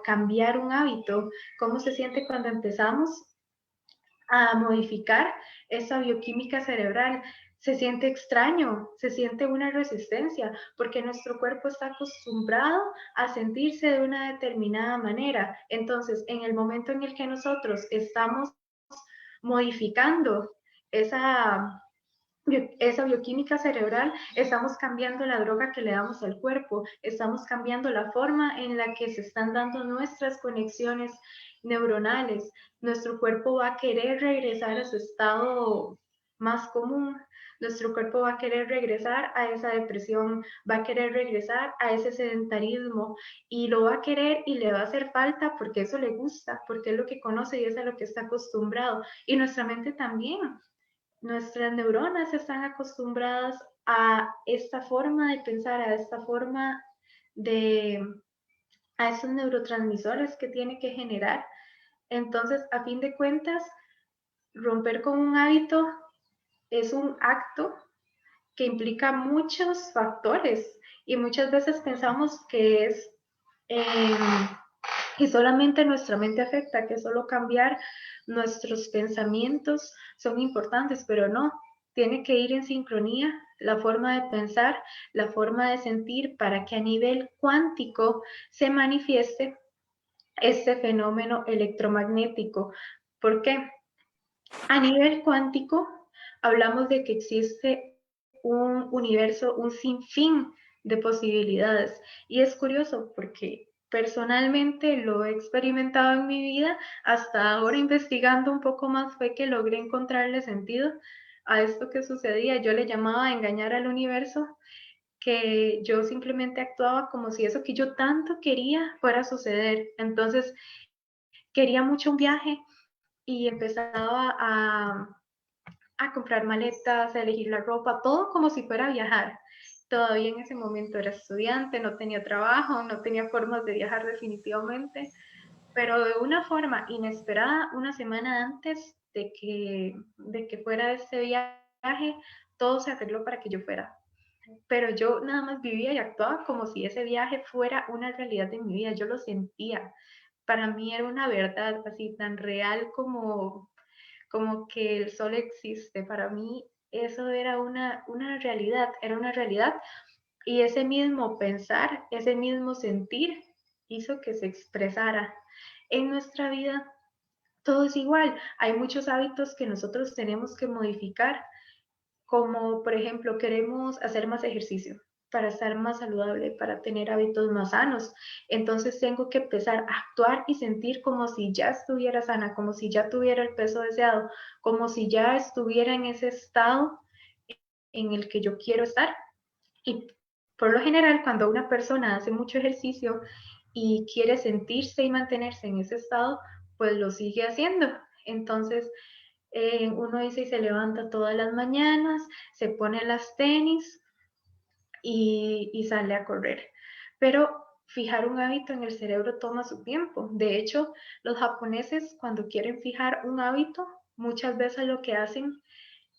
cambiar un hábito, cómo se siente cuando empezamos a modificar esa bioquímica cerebral. Se siente extraño, se siente una resistencia, porque nuestro cuerpo está acostumbrado a sentirse de una determinada manera. Entonces, en el momento en el que nosotros estamos modificando esa, esa bioquímica cerebral, estamos cambiando la droga que le damos al cuerpo, estamos cambiando la forma en la que se están dando nuestras conexiones neuronales. Nuestro cuerpo va a querer regresar a su estado más común. Nuestro cuerpo va a querer regresar a esa depresión, va a querer regresar a ese sedentarismo y lo va a querer y le va a hacer falta porque eso le gusta, porque es lo que conoce y es a lo que está acostumbrado. Y nuestra mente también. Nuestras neuronas están acostumbradas a esta forma de pensar, a esta forma de, a esos neurotransmisores que tiene que generar. Entonces, a fin de cuentas, romper con un hábito es un acto que implica muchos factores y muchas veces pensamos que es eh, y solamente nuestra mente afecta, que solo cambiar nuestros pensamientos son importantes, pero no, tiene que ir en sincronía la forma de pensar, la forma de sentir para que a nivel cuántico se manifieste este fenómeno electromagnético. ¿Por qué? A nivel cuántico hablamos de que existe un universo, un sinfín de posibilidades. Y es curioso porque personalmente lo he experimentado en mi vida, hasta ahora investigando un poco más fue que logré encontrarle sentido a esto que sucedía. Yo le llamaba engañar al universo, que yo simplemente actuaba como si eso que yo tanto quería fuera a suceder. Entonces quería mucho un viaje y empezaba a comprar maletas, a elegir la ropa, todo como si fuera a viajar. Todavía en ese momento era estudiante, no tenía trabajo, no tenía formas de viajar definitivamente, pero de una forma inesperada, una semana antes de que fuera este viaje, todo se arregló para que yo fuera. Pero yo nada más vivía y actuaba como si ese viaje fuera una realidad de mi vida, yo lo sentía. Para mí era una verdad así tan real como que el sol existe. Para mí eso era era una realidad. Y ese mismo pensar, ese mismo sentir hizo que se expresara. En nuestra vida todo es igual. Hay muchos hábitos que nosotros tenemos que modificar, como por ejemplo queremos hacer más ejercicio para estar más saludable, para tener hábitos más sanos. Entonces tengo que empezar a actuar y sentir como si ya estuviera sana, como si ya tuviera el peso deseado, como si ya estuviera en ese estado en el que yo quiero estar. Y por lo general, cuando una persona hace mucho ejercicio y quiere sentirse y mantenerse en ese estado, pues lo sigue haciendo. Entonces, uno dice y se levanta todas las mañanas, se pone las tenis y sale a correr. Pero fijar un hábito en el cerebro toma su tiempo. De hecho, los japoneses cuando quieren fijar un hábito, muchas veces lo que hacen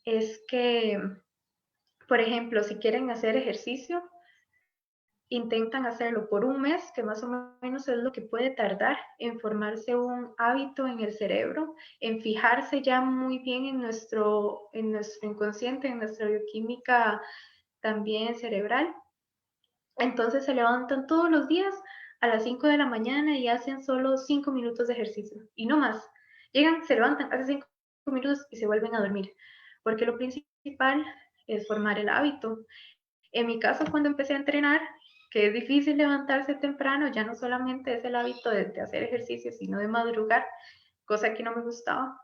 es que, por ejemplo, si quieren hacer ejercicio, intentan hacerlo por un mes, que más o menos es lo que puede tardar en formarse un hábito en el cerebro, en fijarse ya muy bien en nuestro inconsciente, en nuestra bioquímica también cerebral. Entonces se levantan todos los días a las 5 de la mañana y hacen solo 5 minutos de ejercicio y no más. Llegan, se levantan, hacen 5 minutos y se vuelven a dormir, porque lo principal es formar el hábito. En mi caso, cuando empecé a entrenar, que es difícil levantarse temprano, ya no solamente es el hábito de hacer ejercicio, sino de madrugar, cosa que no me gustaba.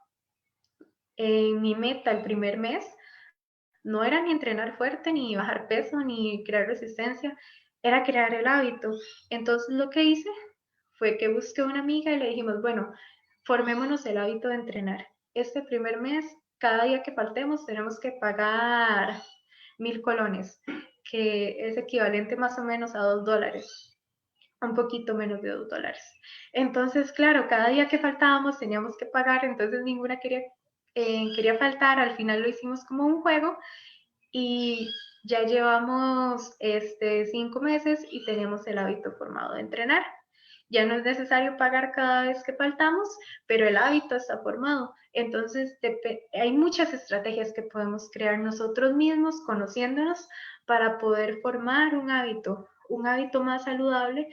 En mi meta el primer mes no era ni entrenar fuerte, ni bajar peso, ni crear resistencia, era crear el hábito. Entonces lo que hice fue que busqué una amiga y le dijimos, bueno, formémonos el hábito de entrenar. Este primer mes, cada día que faltemos, tenemos que pagar 1,000 colones, que es equivalente más o menos a $2, un poquito menos de $2. Entonces, claro, cada día que faltábamos teníamos que pagar, entonces ninguna quería faltar, al final lo hicimos como un juego y ya llevamos 5 meses y tenemos el hábito formado de entrenar. Ya no es necesario pagar cada vez que faltamos, pero el hábito está formado. Entonces, hay muchas estrategias que podemos crear nosotros mismos, conociéndonos, para poder formar un hábito más saludable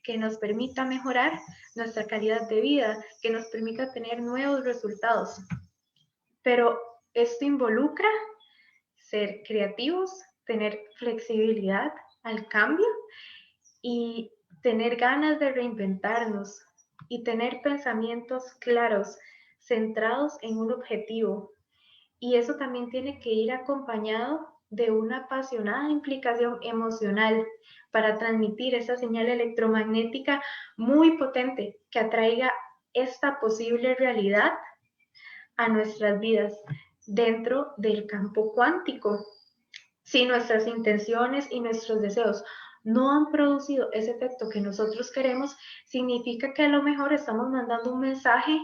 que nos permita mejorar nuestra calidad de vida, que nos permita tener nuevos resultados. Pero esto involucra ser creativos, tener flexibilidad al cambio y tener ganas de reinventarnos y tener pensamientos claros, centrados en un objetivo. Y eso también tiene que ir acompañado de una apasionada implicación emocional para transmitir esa señal electromagnética muy potente que atraiga esta posible realidad a nuestras vidas dentro del campo cuántico. Si nuestras intenciones y nuestros deseos no han producido ese efecto que nosotros queremos, significa que a lo mejor estamos mandando un mensaje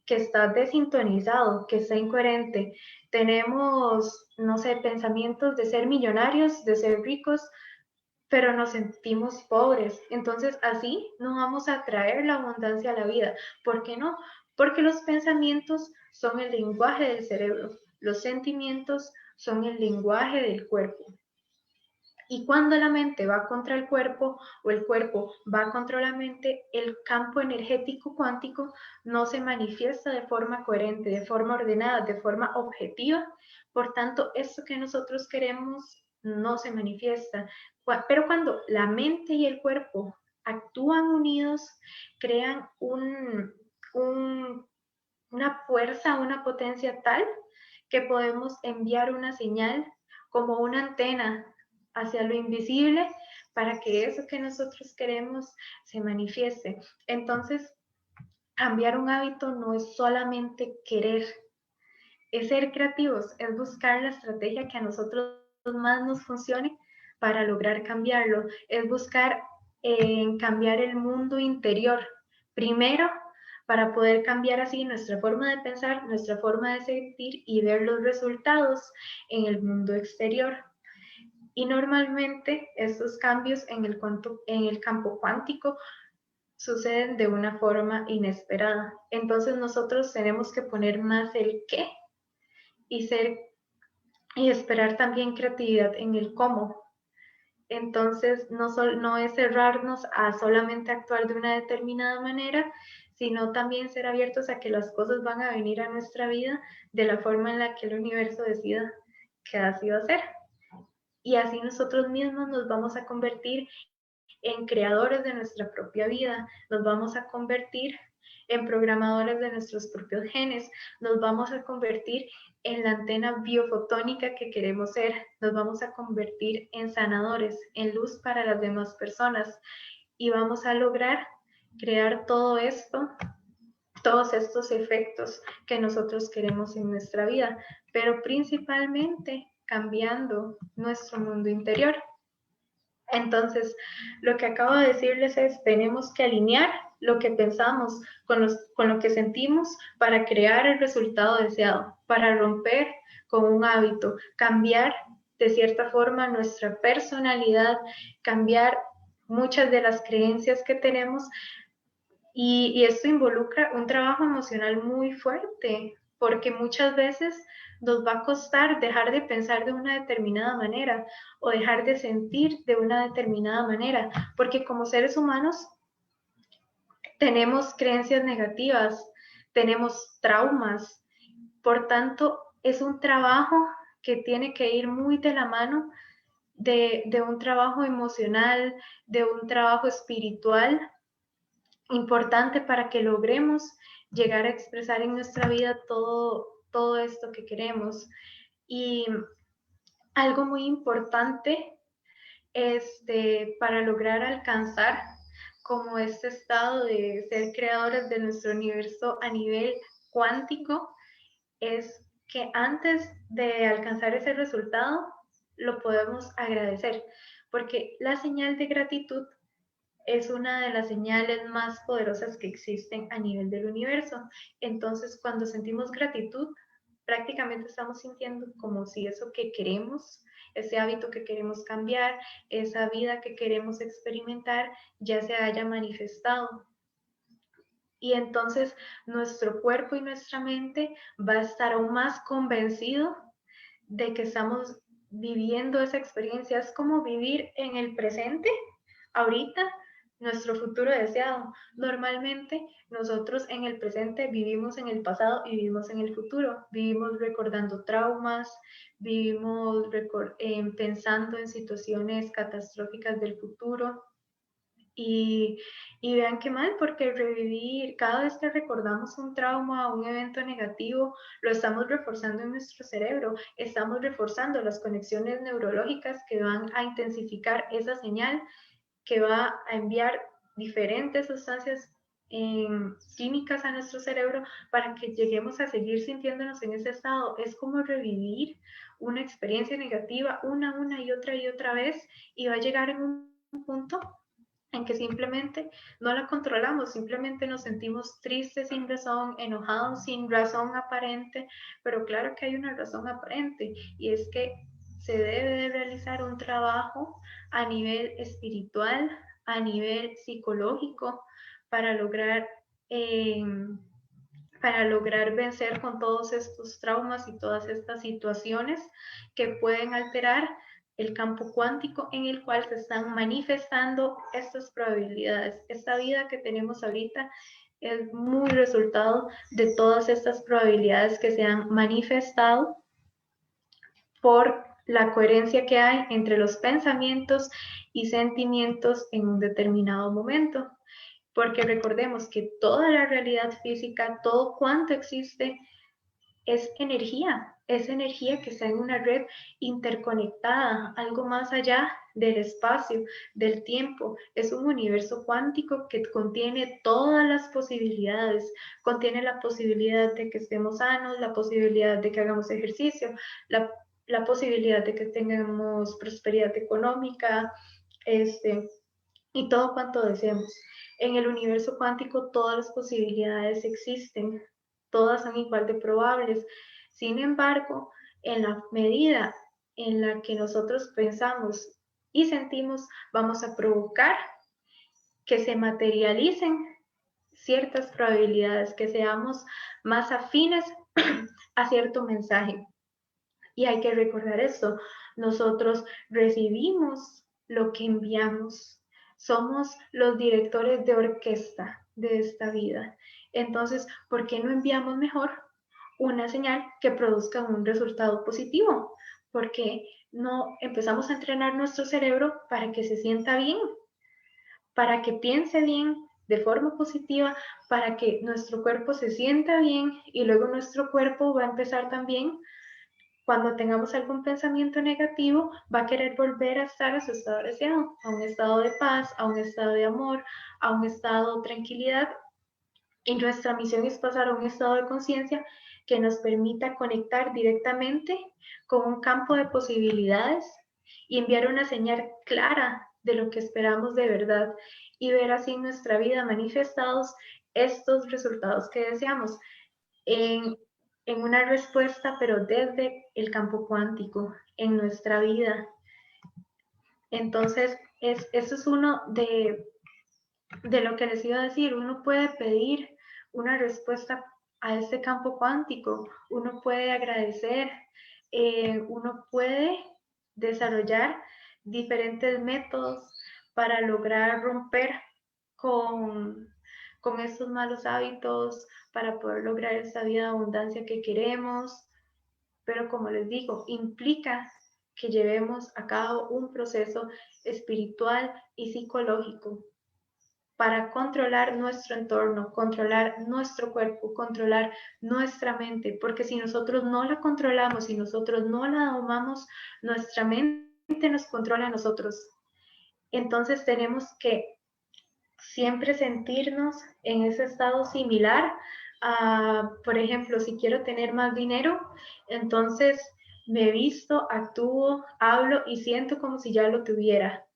que está desintonizado, que está incoherente. Tenemos, no sé, pensamientos de ser millonarios, de ser ricos, pero nos sentimos pobres. Entonces así no vamos a traer la abundancia a la vida. ¿Por qué no? Porque los pensamientos son el lenguaje del cerebro, los sentimientos son el lenguaje del cuerpo. Y cuando la mente va contra el cuerpo o el cuerpo va contra la mente, el campo energético cuántico no se manifiesta de forma coherente, de forma ordenada, de forma objetiva. Por tanto, esto que nosotros queremos no se manifiesta. Pero cuando la mente y el cuerpo actúan unidos, crean una fuerza, una potencia tal que podemos enviar una señal como una antena hacia lo invisible para que eso que nosotros queremos se manifieste. Entonces, cambiar un hábito no es solamente querer, es ser creativos, es buscar la estrategia que a nosotros más nos funcione para lograr cambiarlo, es buscar cambiar el mundo interior primero para poder cambiar así nuestra forma de pensar, nuestra forma de sentir y ver los resultados en el mundo exterior. Y normalmente estos cambios en el campo cuántico suceden de una forma inesperada. Entonces nosotros tenemos que poner más el qué y ser y esperar también creatividad en el cómo. Entonces no es cerrarnos a solamente actuar de una determinada manera, sino también ser abiertos a que las cosas van a venir a nuestra vida de la forma en la que el universo decida que así va a ser. Y así nosotros mismos nos vamos a convertir en creadores de nuestra propia vida, nos vamos a convertir en programadores de nuestros propios genes, nos vamos a convertir en la antena biofotónica que queremos ser, nos vamos a convertir en sanadores, en luz para las demás personas y vamos a lograr crear todo esto, todos estos efectos que nosotros queremos en nuestra vida, pero principalmente cambiando nuestro mundo interior. Entonces, lo que acabo de decirles es, tenemos que alinear lo que pensamos con lo que sentimos para crear el resultado deseado, para romper con un hábito, cambiar de cierta forma nuestra personalidad, cambiar muchas de las creencias que tenemos y esto involucra un trabajo emocional muy fuerte, porque muchas veces nos va a costar dejar de pensar de una determinada manera o dejar de sentir de una determinada manera, porque como seres humanos tenemos creencias negativas, tenemos traumas, por tanto es un trabajo que tiene que ir muy de la mano de un trabajo emocional, de un trabajo espiritual importante para que logremos llegar a expresar en nuestra vida todo esto que queremos. Y algo muy importante para lograr alcanzar como este estado de ser creadores de nuestro universo a nivel cuántico es que antes de alcanzar ese resultado lo podemos agradecer, porque la señal de gratitud es una de las señales más poderosas que existen a nivel del universo. Entonces, cuando sentimos gratitud, prácticamente estamos sintiendo como si eso que queremos, ese hábito que queremos cambiar, esa vida que queremos experimentar, ya se haya manifestado. Y entonces nuestro cuerpo y nuestra mente va a estar aún más convencido de que estamos viviendo esa experiencia. Es como vivir en el presente, ahorita, nuestro futuro deseado. Normalmente nosotros en el presente vivimos en el pasado y vivimos en el futuro. Vivimos recordando traumas, vivimos pensando en situaciones catastróficas del futuro. Y, y vean qué mal, porque revivir, cada vez que recordamos un trauma, un evento negativo, lo estamos reforzando en nuestro cerebro, estamos reforzando las conexiones neurológicas que van a intensificar esa señal, que va a enviar diferentes sustancias químicas a nuestro cerebro para que lleguemos a seguir sintiéndonos en ese estado. Es como revivir una experiencia negativa una y otra vez, y va a llegar en un punto en que simplemente no la controlamos, simplemente nos sentimos tristes sin razón, enojados sin razón aparente, pero claro que hay una razón aparente, y es que se debe de realizar un trabajo a nivel espiritual, a nivel psicológico, para lograr, eh, para lograr vencer con todos estos traumas y todas estas situaciones que pueden alterar el campo cuántico en el cual se están manifestando estas probabilidades. Esta vida que tenemos ahorita es muy resultado de todas estas probabilidades que se han manifestado por la coherencia que hay entre los pensamientos y sentimientos en un determinado momento. Porque recordemos que toda la realidad física, todo cuanto existe, es energía que está en una red interconectada, algo más allá del espacio, del tiempo. Es un universo cuántico que contiene todas las posibilidades, contiene la posibilidad de que estemos sanos, la posibilidad de que hagamos ejercicio, la posibilidad de que tengamos prosperidad económica, y todo cuanto deseemos. En el universo cuántico todas las posibilidades existen, todas son igual de probables. Sin embargo, en la medida en la que nosotros pensamos y sentimos, vamos a provocar que se materialicen ciertas probabilidades, que seamos más afines a cierto mensaje. Y hay que recordar esto, nosotros recibimos lo que enviamos, somos los directores de orquesta de esta vida. Entonces, ¿por qué no enviamos mejor una señal que produzca un resultado positivo? Porque no empezamos a entrenar nuestro cerebro para que se sienta bien, para que piense bien de forma positiva, para que nuestro cuerpo se sienta bien, y luego nuestro cuerpo va a empezar también, cuando tengamos algún pensamiento negativo, va a querer volver a estar a su estado deseado, a un estado de paz, a un estado de amor, a un estado de tranquilidad. Y nuestra misión es pasar a un estado de conciencia que nos permita conectar directamente con un campo de posibilidades y enviar una señal clara de lo que esperamos de verdad, y ver así en nuestra vida manifestados estos resultados que deseamos en, en una respuesta, pero desde el campo cuántico, en nuestra vida. Entonces, eso es uno de lo que les iba a decir. Uno puede pedir una respuesta a este campo cuántico, uno puede agradecer, uno puede desarrollar diferentes métodos para lograr romper con, con estos malos hábitos, para poder lograr esa vida de abundancia que queremos. Pero como les digo, implica que llevemos a cabo un proceso espiritual y psicológico para controlar nuestro entorno, controlar nuestro cuerpo, controlar nuestra mente, porque si nosotros no la controlamos, si nosotros no la domamos, nuestra mente nos controla a nosotros. Entonces tenemos que siempre sentirnos en ese estado similar a, por ejemplo, si quiero tener más dinero, entonces me visto, actúo, hablo y siento como si ya lo tuviera.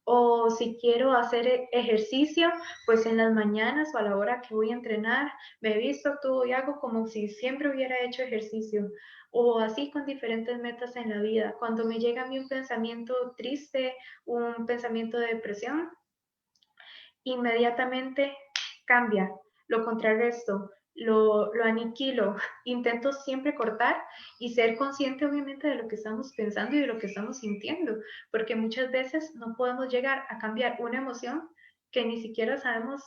O si quiero hacer ejercicio, pues en las mañanas o a la hora que voy a entrenar, me visto, actúo y hago como si siempre hubiera hecho ejercicio. O así con diferentes metas en la vida. Cuando me llega a mí un pensamiento triste, un pensamiento de depresión, inmediatamente cambia, lo contrarresto, lo aniquilo, intento siempre cortar y ser consciente obviamente de lo que estamos pensando y de lo que estamos sintiendo, porque muchas veces no podemos llegar a cambiar una emoción que ni siquiera sabemos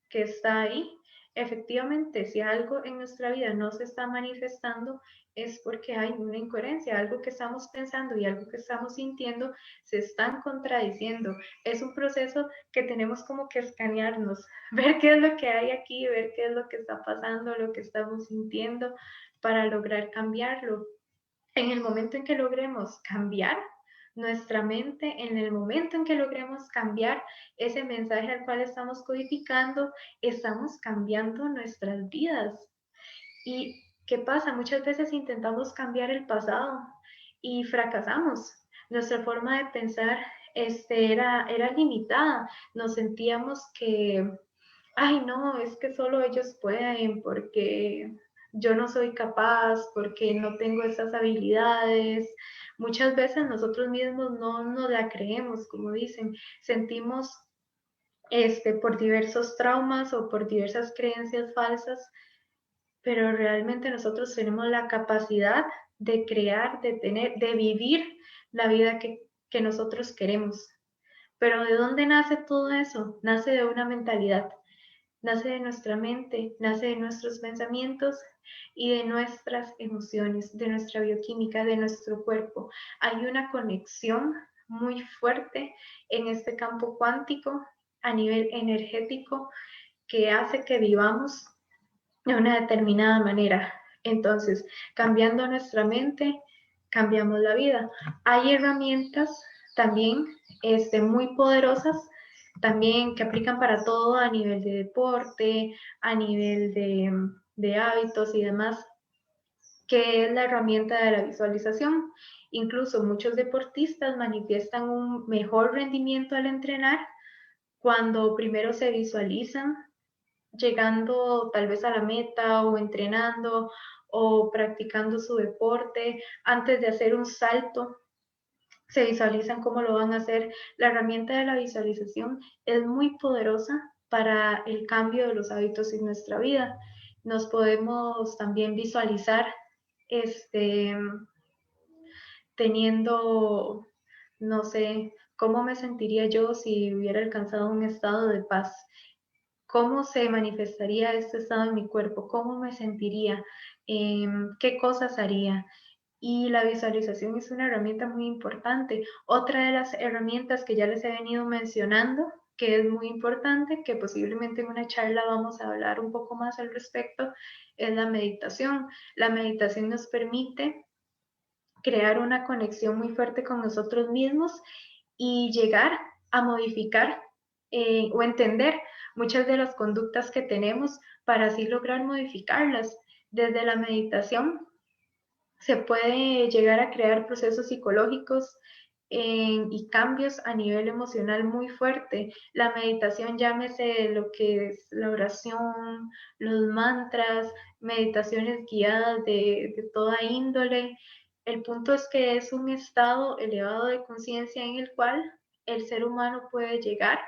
que está ahí. Efectivamente, si algo en nuestra vida no se está manifestando, es porque hay una incoherencia, algo que estamos pensando y algo que estamos sintiendo se están contradiciendo. Es un proceso que tenemos como que escanearnos, ver qué es lo que hay aquí, ver qué es lo que está pasando, lo que estamos sintiendo para lograr cambiarlo. En el momento en que logremos cambiar nuestra mente, en el momento en que logremos cambiar ese mensaje al cual estamos codificando, estamos cambiando nuestras vidas. ¿Y qué pasa? Muchas veces intentamos cambiar el pasado y fracasamos. Nuestra forma de pensar era limitada. Nos sentíamos que, ay, no, es que solo ellos pueden porque yo no soy capaz, porque no tengo esas habilidades. Muchas veces nosotros mismos no nos la creemos, como dicen, sentimos por diversos traumas o por diversas creencias falsas, pero realmente nosotros tenemos la capacidad de crear, de tener, de vivir la vida que nosotros queremos. Pero ¿de dónde nace todo eso? Nace de una mentalidad, nace de nuestra mente, nace de nuestros pensamientos y de nuestras emociones, de nuestra bioquímica, de nuestro cuerpo. Hay una conexión muy fuerte en este campo cuántico a nivel energético que hace que vivamos de una determinada manera. Entonces, cambiando nuestra mente, cambiamos la vida. Hay herramientas también muy poderosas, también que aplican para todo a nivel de deporte, a nivel de hábitos y demás, que es la herramienta de la visualización. Incluso muchos deportistas manifiestan un mejor rendimiento al entrenar cuando primero se visualizan llegando tal vez a la meta o entrenando o practicando su deporte, antes de hacer un salto, se visualizan cómo lo van a hacer. La herramienta de la visualización es muy poderosa para el cambio de los hábitos en nuestra vida. Nos podemos también visualizar este, teniendo, no sé, cómo me sentiría yo si hubiera alcanzado un estado de paz. ¿Cómo se manifestaría este estado en mi cuerpo? ¿Cómo me sentiría? ¿Qué cosas haría? Y la visualización es una herramienta muy importante. Otra de las herramientas que ya les he venido mencionando, que es muy importante, que posiblemente en una charla vamos a hablar un poco más al respecto, es la meditación. La meditación nos permite crear una conexión muy fuerte con nosotros mismos y llegar a modificar o entender muchas de las conductas que tenemos para así lograr modificarlas. Desde la meditación se puede llegar a crear procesos psicológicos y cambios a nivel emocional muy fuerte. La meditación, llámese lo que es la oración, los mantras, meditaciones guiadas de toda índole. El punto es que es un estado elevado de conciencia en el cual el ser humano puede llegar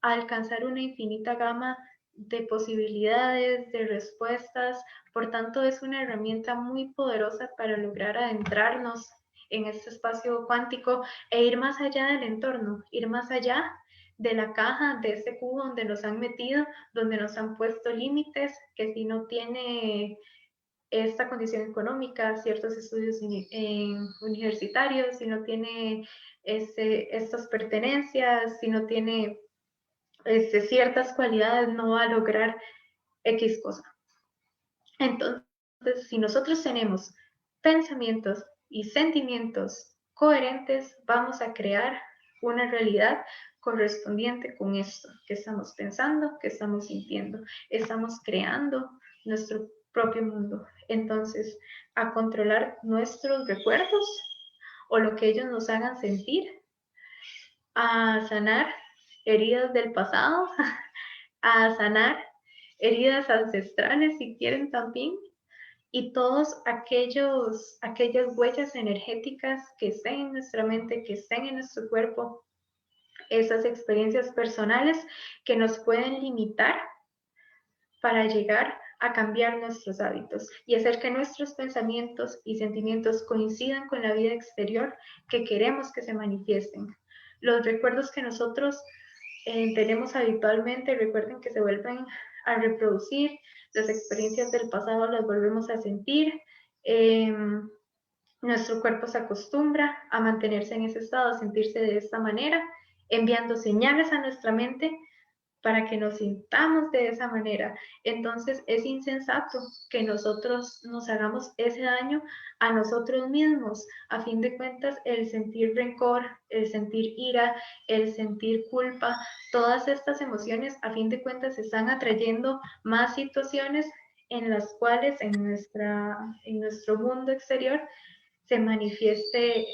a alcanzar una infinita gama de posibilidades, de respuestas. Por tanto, es una herramienta muy poderosa para lograr adentrarnos en este espacio cuántico e ir más allá del entorno, ir más allá de la caja, de este cubo donde nos han metido, donde nos han puesto límites, que si no tiene esta condición económica, ciertos estudios universitarios, si no tiene estas pertenencias, si no tiene ciertas cualidades, no va a lograr X cosa. Entonces, si nosotros tenemos pensamientos y sentimientos coherentes, vamos a crear una realidad correspondiente con esto que estamos pensando, que estamos sintiendo. Estamos creando nuestro propio mundo. Entonces, a controlar nuestros recuerdos o lo que ellos nos hagan sentir, a sanar heridas del pasado, a sanar heridas ancestrales si quieren también, y todos aquellas huellas energéticas que estén en nuestra mente, que estén en nuestro cuerpo, esas experiencias personales que nos pueden limitar para llegar a cambiar nuestros hábitos y hacer que nuestros pensamientos y sentimientos coincidan con la vida exterior que queremos que se manifiesten. Los recuerdos que nosotros tenemos habitualmente, recuerden que se vuelven a reproducir, las experiencias del pasado las volvemos a sentir, eh, nuestro cuerpo se acostumbra a mantenerse en ese estado, a sentirse de esta manera, enviando señales a nuestra mente para que nos sintamos de esa manera. Entonces es insensato que nosotros nos hagamos ese daño a nosotros mismos. A fin de cuentas, el sentir rencor, el sentir ira, el sentir culpa, todas estas emociones, a fin de cuentas, están atrayendo más situaciones en las cuales en nuestro mundo exterior se manifieste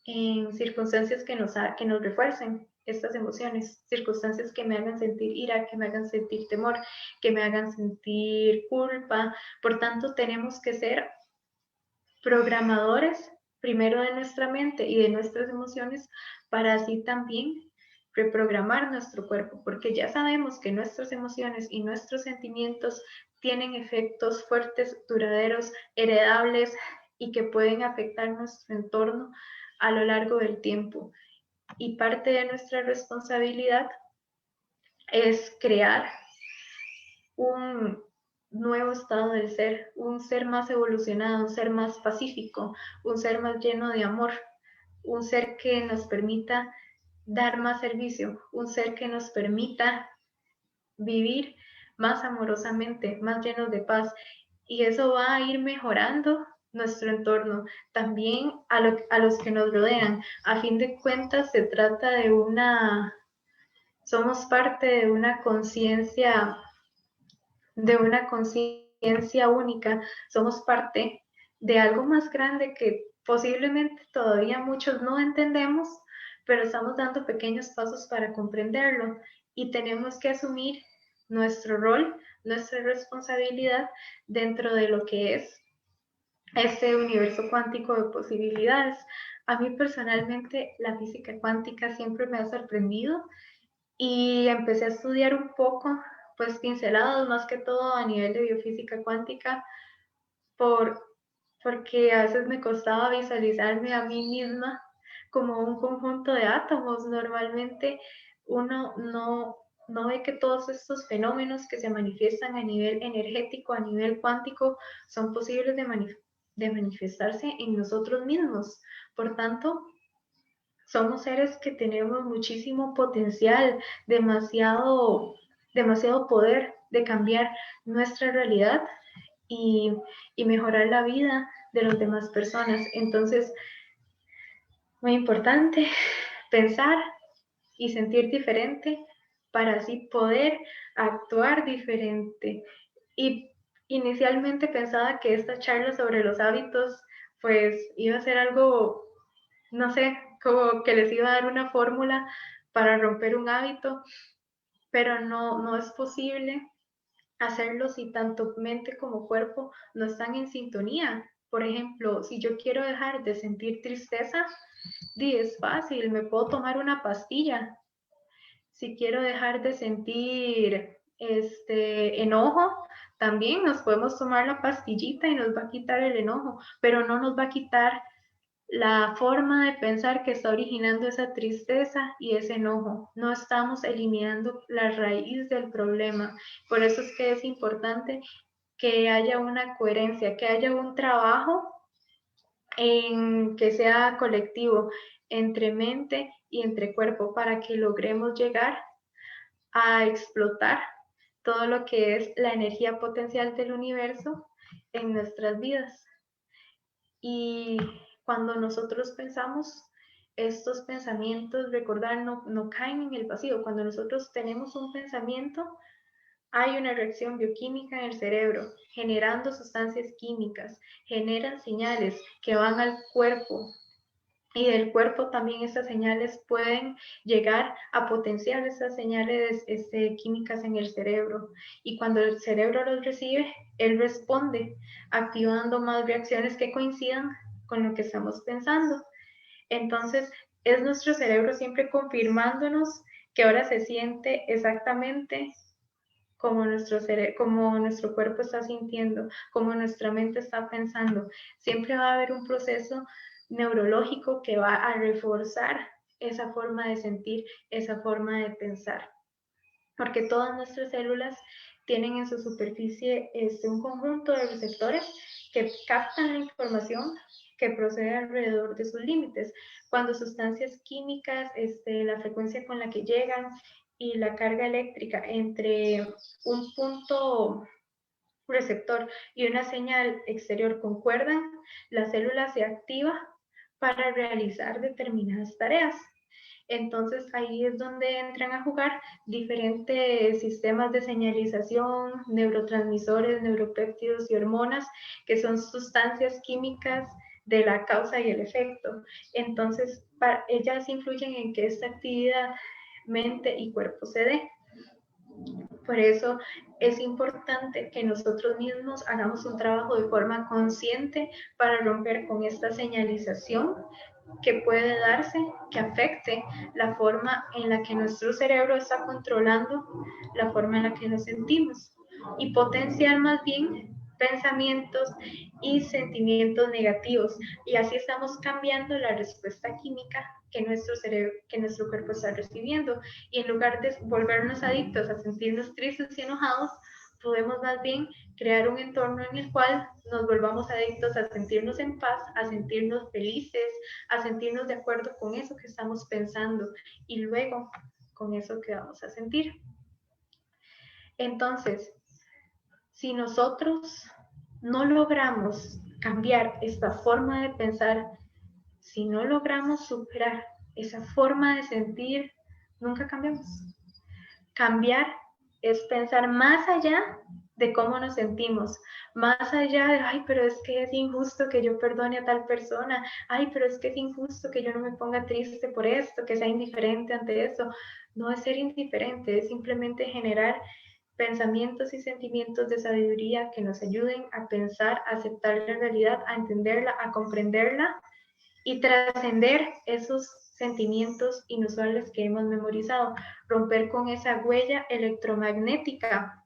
en circunstancias que nos refuercen estas emociones, circunstancias que me hagan sentir ira, que me hagan sentir temor, que me hagan sentir culpa. Por tanto, tenemos que ser programadores primero de nuestra mente y de nuestras emociones para así también reprogramar nuestro cuerpo, porque ya sabemos que nuestras emociones y nuestros sentimientos tienen efectos fuertes, duraderos, heredables y que pueden afectar nuestro entorno a lo largo del tiempo. Y parte de nuestra responsabilidad es crear un nuevo estado del ser, un ser más evolucionado, un ser más pacífico, un ser más lleno de amor, un ser que nos permita dar más servicio, un ser que nos permita vivir más amorosamente, más llenos de paz. Y eso va a ir mejorando nuestro entorno, también a los que nos rodean. A fin de cuentas, se trata de somos parte de una conciencia única, somos parte de algo más grande que posiblemente todavía muchos no entendemos, pero estamos dando pequeños pasos para comprenderlo y tenemos que asumir nuestro rol, nuestra responsabilidad dentro de lo que es este universo cuántico de posibilidades. A mí personalmente la física cuántica siempre me ha sorprendido y empecé a estudiar un poco, pues pincelados más que todo a nivel de biofísica cuántica, por, porque a veces me costaba visualizarme a mí misma como un conjunto de átomos. Normalmente uno no ve que todos estos fenómenos que se manifiestan a nivel energético, a nivel cuántico, son posibles de manifestarse en nosotros mismos. Por tanto, somos seres que tenemos muchísimo potencial, demasiado poder de cambiar nuestra realidad y, y mejorar la vida de las demás personas. Entonces, muy importante pensar y sentir diferente para así poder actuar diferente. Y inicialmente pensaba que esta charla sobre los hábitos pues iba a ser algo, no sé, como que les iba a dar una fórmula para romper un hábito, pero no es posible hacerlo si tanto mente como cuerpo no están en sintonía. Por ejemplo, si yo quiero dejar de sentir tristeza, es fácil, me puedo tomar una pastilla. Si quiero dejar de sentir enojo, también nos podemos tomar la pastillita y nos va a quitar el enojo, pero no nos va a quitar la forma de pensar que está originando esa tristeza y ese enojo. No estamos eliminando la raíz del problema. Por eso es que es importante que haya una coherencia, que haya un trabajo en que sea colectivo entre mente y entre cuerpo para que logremos llegar a explotar todo lo que es la energía potencial del universo en nuestras vidas. Y cuando nosotros pensamos, estos pensamientos, recordar, no caen en el vacío. Cuando nosotros tenemos un pensamiento, hay una reacción bioquímica en el cerebro, generando sustancias químicas, generan señales que van al cuerpo y del cuerpo también estas señales pueden llegar a potenciar esas señales químicas en el cerebro. Y cuando el cerebro los recibe, él responde activando más reacciones que coincidan con lo que estamos pensando. Entonces, es nuestro cerebro siempre confirmándonos que ahora se siente exactamente como nuestro cuerpo está sintiendo, como nuestra mente está pensando. Siempre va a haber un proceso neurológico que va a reforzar esa forma de sentir, esa forma de pensar. Porque todas nuestras células tienen en su superficie un conjunto de receptores que captan la información que procede alrededor de sus límites. Cuando sustancias químicas, la frecuencia con la que llegan y la carga eléctrica entre un punto receptor y una señal exterior concuerdan, la célula se activa para realizar determinadas tareas. Entonces ahí es donde entran a jugar diferentes sistemas de señalización, neurotransmisores, neuropéptidos y hormonas, que son sustancias químicas de la causa y el efecto. Entonces, ellas influyen en que esta actividad mente y cuerpo se dé. Por eso es importante que nosotros mismos hagamos un trabajo de forma consciente para romper con esta señalización que puede darse, que afecte la forma en la que nuestro cerebro está controlando la forma en la que nos sentimos y potenciar más bien pensamientos y sentimientos negativos. Y así estamos cambiando la respuesta química que nuestro cerebro, que nuestro cuerpo está recibiendo. Y en lugar de volvernos adictos a sentirnos tristes y enojados, podemos más bien crear un entorno en el cual nos volvamos adictos a sentirnos en paz, a sentirnos felices, a sentirnos de acuerdo con eso que estamos pensando y luego con eso que vamos a sentir. Entonces, si nosotros no logramos cambiar esta forma de pensar, si no logramos superar esa forma de sentir, nunca cambiamos. Cambiar es pensar más allá de cómo nos sentimos, más allá de, ay, pero es que es injusto que yo perdone a tal persona, ay, pero es que es injusto que yo no me ponga triste por esto, que sea indiferente ante eso. No es ser indiferente, es simplemente generar pensamientos y sentimientos de sabiduría que nos ayuden a pensar, a aceptar la realidad, a entenderla, a comprenderla y trascender esos sentimientos inusuales que hemos memorizado, romper con esa huella electromagnética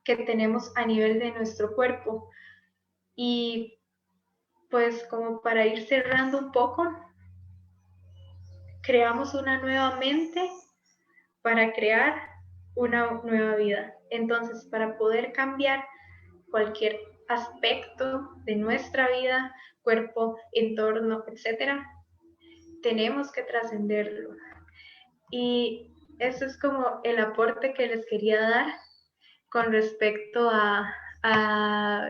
que tenemos a nivel de nuestro cuerpo. Y pues como para ir cerrando un poco, creamos una nueva mente para crear una nueva vida. Entonces, para poder cambiar cualquier aspecto de nuestra vida, cuerpo, entorno, etcétera, tenemos que trascenderlo. Y eso es como el aporte que les quería dar con respecto a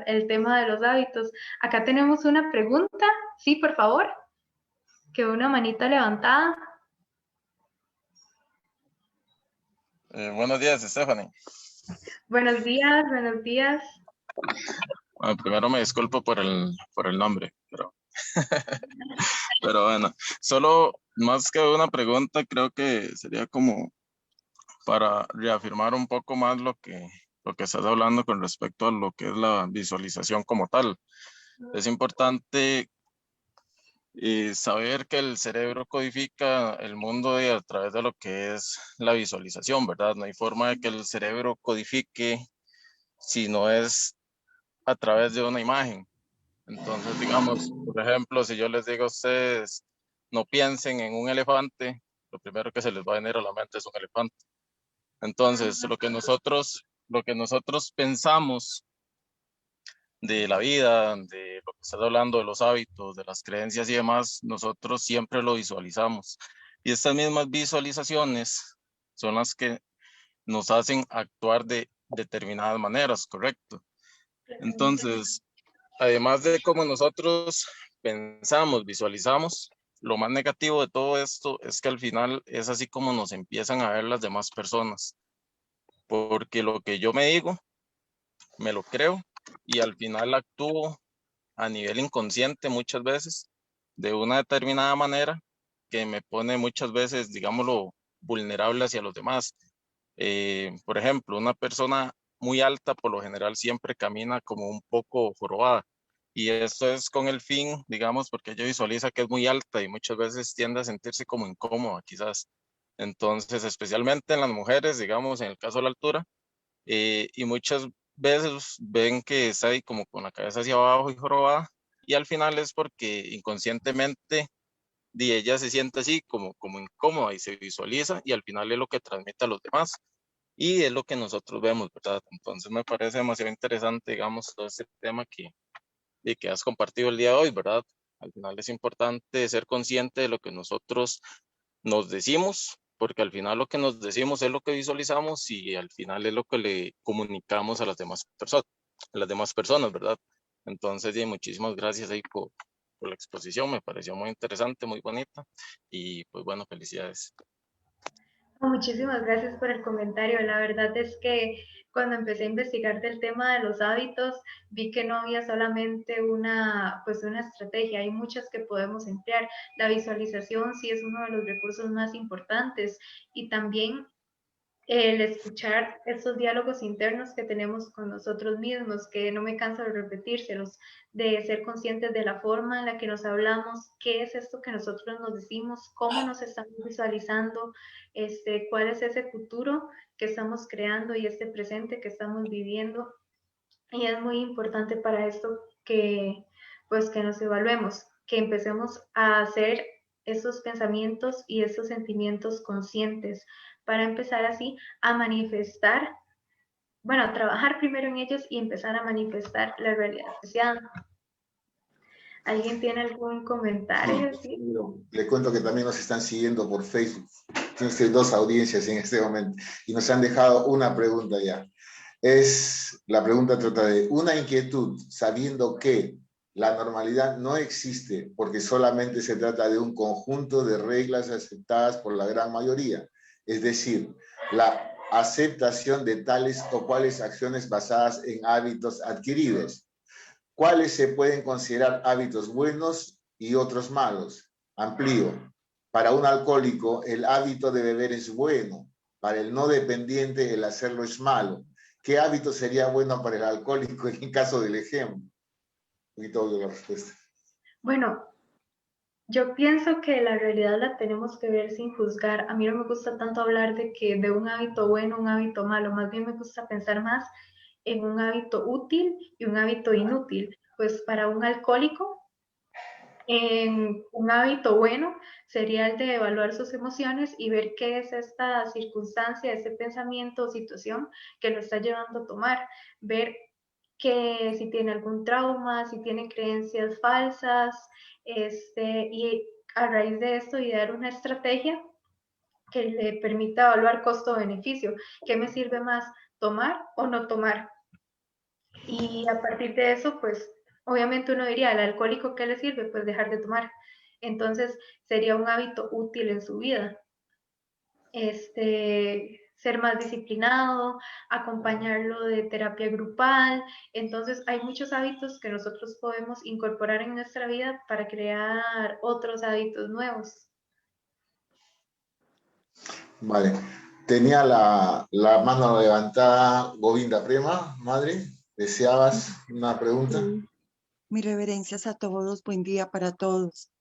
el tema de los hábitos. Acá tenemos una pregunta, sí, por favor, que una manita levantada. Buenos días, Stephanie. Buenos días, buenos días. Bueno, primero me disculpo por el nombre, pero bueno, solo más que una pregunta, creo que sería como para reafirmar un poco más lo que estás hablando con respecto a lo que es la visualización como tal. Es importante saber que el cerebro codifica el mundo a través de lo que es la visualización, ¿verdad? No hay forma de que el cerebro codifique si no es a través de una imagen. Entonces, digamos, por ejemplo, si yo les digo a ustedes, no piensen en un elefante, lo primero que se les va a venir a la mente es un elefante. Entonces, lo que nosotros pensamos de la vida, de lo que estás hablando, de los hábitos, de las creencias y demás, nosotros siempre lo visualizamos. Y estas mismas visualizaciones son las que nos hacen actuar de determinadas maneras, ¿correcto? Entonces, además de cómo nosotros pensamos, visualizamos, lo más negativo de todo esto es que al final es así como nos empiezan a ver las demás personas, porque lo que yo me digo, me lo creo y al final actúo a nivel inconsciente muchas veces de una determinada manera que me pone muchas veces, digámoslo, vulnerable hacia los demás. Por ejemplo, una persona muy alta por lo general siempre camina como un poco jorobada. Y esto es con el fin, digamos, porque ella visualiza que es muy alta y muchas veces tiende a sentirse como incómoda, quizás. Entonces, especialmente en las mujeres, digamos, en el caso de la altura, y muchas veces ven que está ahí como con la cabeza hacia abajo y jorobada, y al final es porque inconscientemente ella se siente así como incómoda y se visualiza, y al final es lo que transmite a los demás y es lo que nosotros vemos, ¿verdad? Entonces me parece demasiado interesante, digamos, todo este tema que has compartido el día de hoy, ¿verdad? Al final es importante ser consciente de lo que nosotros nos decimos, porque al final lo que nos decimos es lo que visualizamos y al final es lo que le comunicamos a las demás personas, ¿verdad? Entonces, sí, muchísimas gracias ahí por la exposición, me pareció muy interesante, muy bonita y pues bueno, felicidades. Muchísimas gracias por el comentario. La verdad es que cuando empecé a investigar del tema de los hábitos, vi que no había solamente pues una estrategia, hay muchas que podemos emplear. La visualización sí es uno de los recursos más importantes y también el escuchar esos diálogos internos que tenemos con nosotros mismos, que no me canso de repetírselos, de ser conscientes de la forma en la que nos hablamos, qué es esto que nosotros nos decimos, cómo nos estamos visualizando, cuál es ese futuro que estamos creando y este presente que estamos viviendo. Y es muy importante para esto que, pues, que nos evaluemos, que empecemos a hacer esos pensamientos y esos sentimientos conscientes para empezar así a manifestar, bueno, a trabajar primero en ellos y empezar a manifestar la realidad deseada. ¿Alguien tiene algún comentario? Sí, le cuento que también nos están siguiendo por Facebook. Tiene usted 2 audiencias en este momento y nos han dejado una pregunta ya. La pregunta trata de una inquietud, sabiendo que la normalidad no existe porque solamente se trata de un conjunto de reglas aceptadas por la gran mayoría. Es decir, la aceptación de tales o cuales acciones basadas en hábitos adquiridos. ¿Cuáles se pueden considerar hábitos buenos y otros malos? Amplío. Para un alcohólico, el hábito de beber es bueno. Para el no dependiente, el hacerlo es malo. ¿Qué hábito sería bueno para el alcohólico en el caso del ejemplo? Un poquito obvio la respuesta. Bueno, yo pienso que la realidad la tenemos que ver sin juzgar. A mí no me gusta tanto hablar de un hábito bueno, un hábito malo. Más bien me gusta pensar más en un hábito útil y un hábito inútil. Pues para un alcohólico, en un hábito bueno sería el de evaluar sus emociones y ver qué es esta circunstancia, este pensamiento o situación que lo está llevando a tomar. Ver que si tiene algún trauma, si tiene creencias falsas, y a raíz de esto idear una estrategia que le permita evaluar costo-beneficio. ¿Qué me sirve más, tomar o no tomar? Y a partir de eso, pues obviamente uno diría, al alcohólico, ¿qué le sirve? Pues dejar de tomar. Entonces sería un hábito útil en su vida. Ser más disciplinado, acompañarlo de terapia grupal. Entonces hay muchos hábitos que nosotros podemos incorporar en nuestra vida para crear otros hábitos nuevos. Vale. Tenía la mano levantada Govinda Prema, madre. ¿Deseabas una pregunta? Sí. Mis reverencias a todos, buen día para todos.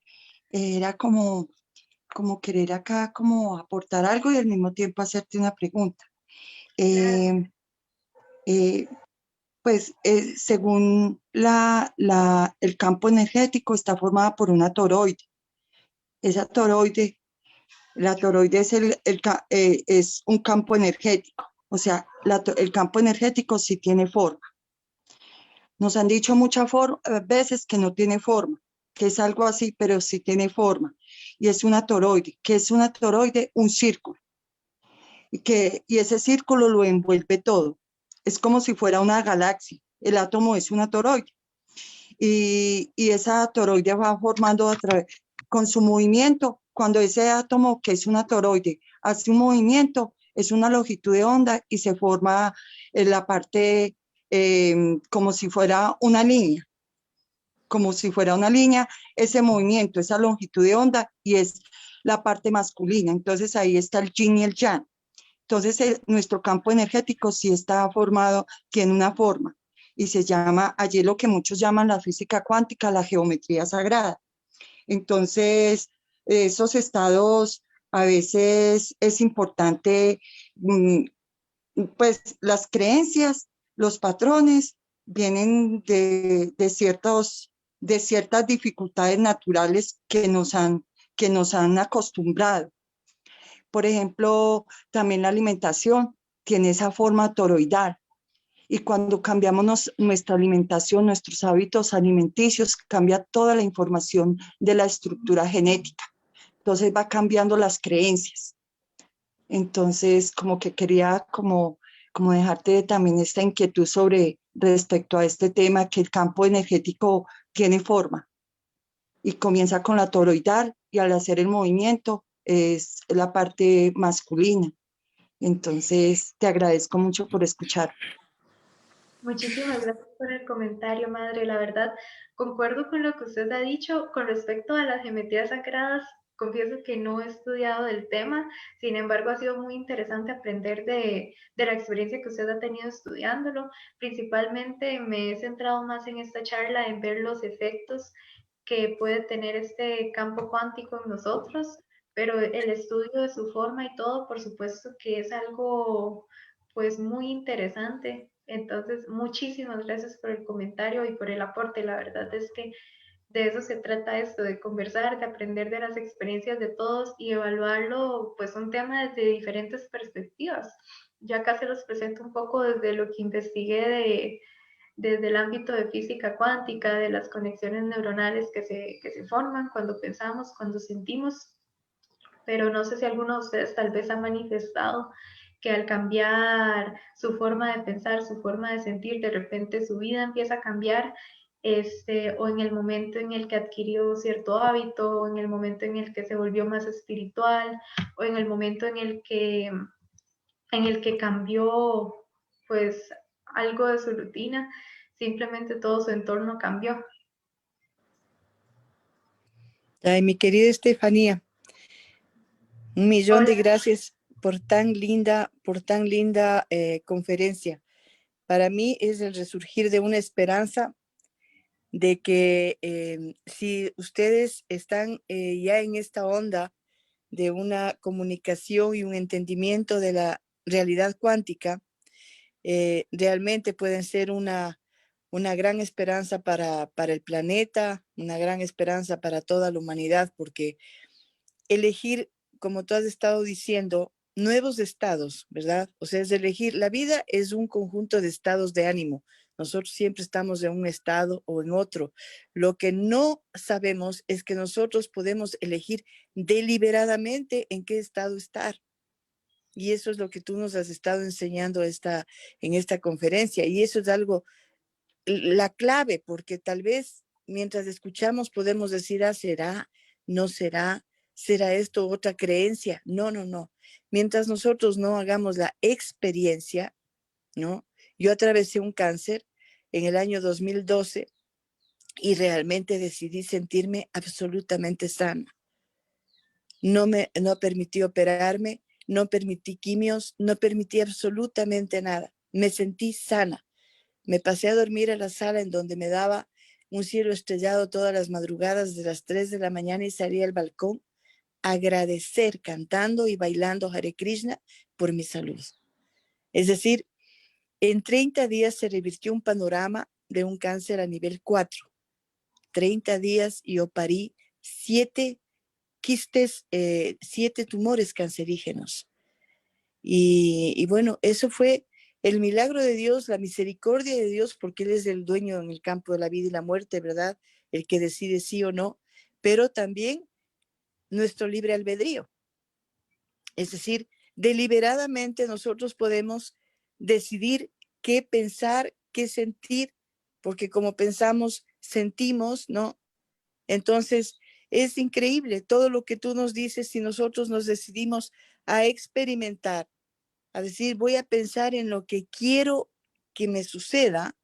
Era como querer acá como aportar algo y al mismo tiempo hacerte una pregunta. Según el campo energético está formada por una toroide. Esa toroide, la toroide es un campo energético. O sea, el campo energético sí tiene forma. Nos han dicho muchas veces que no tiene forma, que es algo así, pero sí tiene forma. Y es una toroide. ¿Qué es una toroide? Un círculo. Y ese círculo lo envuelve todo. Es como si fuera una galaxia. El átomo es una toroide. Y esa toroide va formando con su movimiento. Cuando ese átomo, que es una toroide, hace un movimiento, es una longitud de onda y se forma en la parte como si fuera una línea. como si fuera una línea, ese movimiento, esa longitud de onda, y es la parte masculina. Entonces ahí está el yin y el yang. Entonces nuestro campo energético sí está formado, tiene una forma, y se llama, allí lo que muchos llaman la física cuántica, la geometría sagrada. Entonces, esos estados a veces es importante, pues las creencias, los patrones vienen de ciertas dificultades naturales que nos han acostumbrado. Por ejemplo, también la alimentación tiene esa forma toroidal. Y cuando cambiamos nuestra alimentación, nuestros hábitos alimenticios, cambia toda la información de la estructura genética. Entonces va cambiando las creencias. Entonces, como que quería como dejarte también esta inquietud sobre respecto a este tema, que el campo energético tiene forma y comienza con la toroidal, y al hacer el movimiento es la parte masculina. Entonces, te agradezco mucho por escuchar. Muchísimas gracias por el comentario, madre. La verdad, concuerdo con lo que usted ha dicho con respecto a las geometrías sagradas. Confieso que no he estudiado el tema, sin embargo, ha sido muy interesante aprender de la experiencia que usted ha tenido estudiándolo. Principalmente me he centrado más en esta charla en ver los efectos que puede tener este campo cuántico en nosotros, pero el estudio de su forma y todo, por supuesto que es algo pues muy interesante. Entonces, muchísimas gracias por el comentario y por el aporte. La verdad es que de eso se trata esto, de conversar, de aprender de las experiencias de todos y evaluarlo, pues un tema desde diferentes perspectivas. Yo acá se los presento un poco desde lo que investigué desde el ámbito de física cuántica, de las conexiones neuronales que se forman cuando pensamos, cuando sentimos, pero no sé si alguno de ustedes tal vez ha manifestado que al cambiar su forma de pensar, su forma de sentir, de repente su vida empieza a cambiar, o en el momento en el que adquirió cierto hábito, o en el momento en el que se volvió más espiritual, o en el momento en el que cambió pues algo de su rutina, simplemente todo su entorno cambió. Ay, mi querida Estefanía, un millón de Hola. gracias por tan linda conferencia. Para mí es el resurgir de una esperanza de que si ustedes están ya en esta onda de una comunicación y un entendimiento de la realidad cuántica, realmente pueden ser una gran esperanza para el planeta, una gran esperanza para toda la humanidad, porque elegir, como tú has estado diciendo, nuevos estados, ¿verdad? O sea, es elegir, la vida es un conjunto de estados de ánimo. Nosotros siempre estamos en un estado o en otro. Lo que no sabemos es que nosotros podemos elegir deliberadamente en qué estado estar. Y eso es lo que tú nos has estado enseñando en esta conferencia. Y eso es algo, la clave, porque tal vez mientras escuchamos podemos decir, ah, será, no será, será esto otra creencia. No, no, no. Mientras nosotros no hagamos la experiencia, ¿no? Yo atravesé un cáncer en el año 2012 y realmente decidí sentirme absolutamente sana. No permití operarme, no permití quimios, no permití absolutamente nada. Me sentí sana. Me pasé a dormir a la sala en donde me daba un cielo estrellado todas las madrugadas de las 3 de la mañana y salí al balcón a agradecer cantando y bailando Hare Krishna por mi salud. Es decir, en 30 días se revirtió un panorama de un cáncer a nivel 4. 30 días y yo parí 7 quistes, 7 tumores cancerígenos. Y bueno, eso fue el milagro de Dios, la misericordia de Dios, porque Él es el dueño en el campo de la vida y la muerte, ¿verdad? El que decide sí o no, pero también nuestro libre albedrío. Es decir, deliberadamente nosotros podemos decidir qué pensar, qué sentir, porque como pensamos, sentimos, ¿no? Entonces, es increíble todo lo que tú nos dices si nosotros nos decidimos a experimentar, a decir, voy a pensar en lo que quiero que me suceda.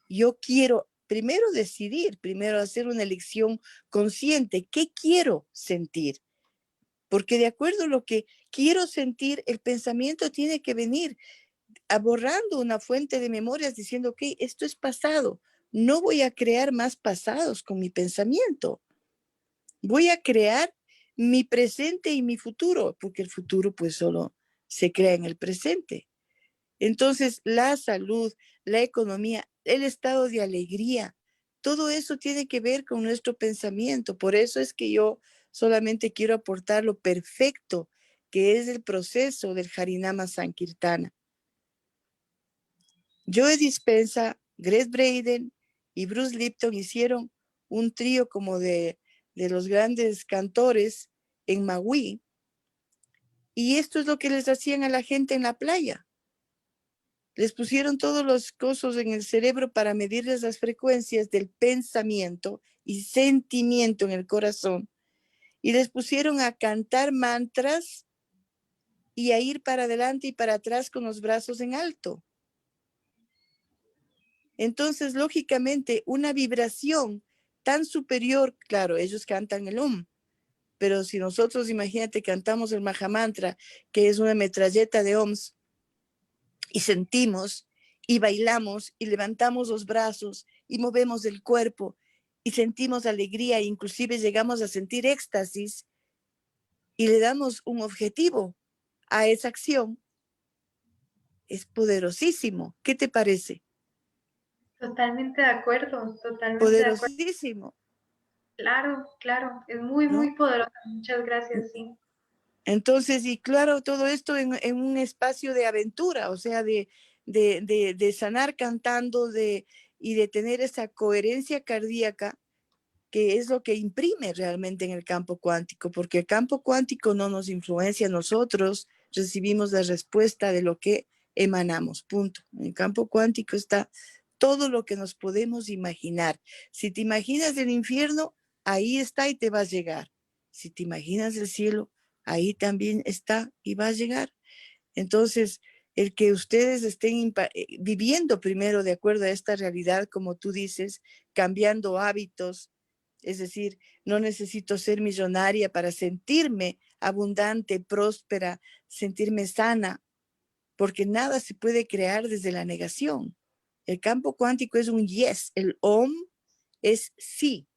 Yo quiero primero decidir, primero hacer una elección consciente. ¿Qué quiero sentir? Porque de acuerdo a lo que quiero sentir, el pensamiento tiene que venir borrando una fuente de memorias diciendo, ok, esto es pasado. No voy a crear más pasados con mi pensamiento. Voy a crear mi presente y mi futuro, porque el futuro pues solo se crea en el presente. Entonces, la salud, la economía, el estado de alegría, todo eso tiene que ver con nuestro pensamiento. Por eso es que yo solamente quiero aportar lo perfecto que es el proceso del Harinama Sankirtana. Joe Dispenza, Gret Braden y Bruce Lipton hicieron un trío como de los grandes cantores en Maui, y esto es lo que les hacían a la gente en la playa. Les pusieron todos los cosas en el cerebro para medirles las frecuencias del pensamiento y sentimiento en el corazón, y les pusieron a cantar mantras y a ir para adelante y para atrás con los brazos en alto. Entonces, lógicamente, una vibración tan superior, claro, ellos cantan el pero si nosotros, imagínate, cantamos el Mahamantra, que es una metralleta de ohms, y sentimos, y bailamos, y levantamos los brazos, y movemos el cuerpo, y sentimos alegría, e inclusive llegamos a sentir éxtasis, y le damos un objetivo a esa acción, es poderosísimo. ¿Qué te parece? Totalmente de acuerdo, totalmente de acuerdo. Poderosísimo. Claro, claro, es muy, ¿No? muy poderosa. Muchas gracias, sí. Entonces, y claro, todo esto en un espacio de aventura, o sea, de sanar cantando y de tener esa coherencia cardíaca, que es lo que imprime realmente en el campo cuántico, porque el campo cuántico no nos influencia a nosotros, recibimos la respuesta de lo que emanamos, punto. En el campo cuántico está todo lo que nos podemos imaginar. Si te imaginas el infierno, ahí está y te va a llegar. Si te imaginas el cielo, ahí también está y va a llegar. Entonces, el que ustedes estén viviendo primero de acuerdo a esta realidad, como tú dices, cambiando hábitos, es decir, no necesito ser millonaria para sentirme abundante, próspera, sentirme sana, porque nada se puede crear desde la negación. El campo cuántico es un yes, el om es sí.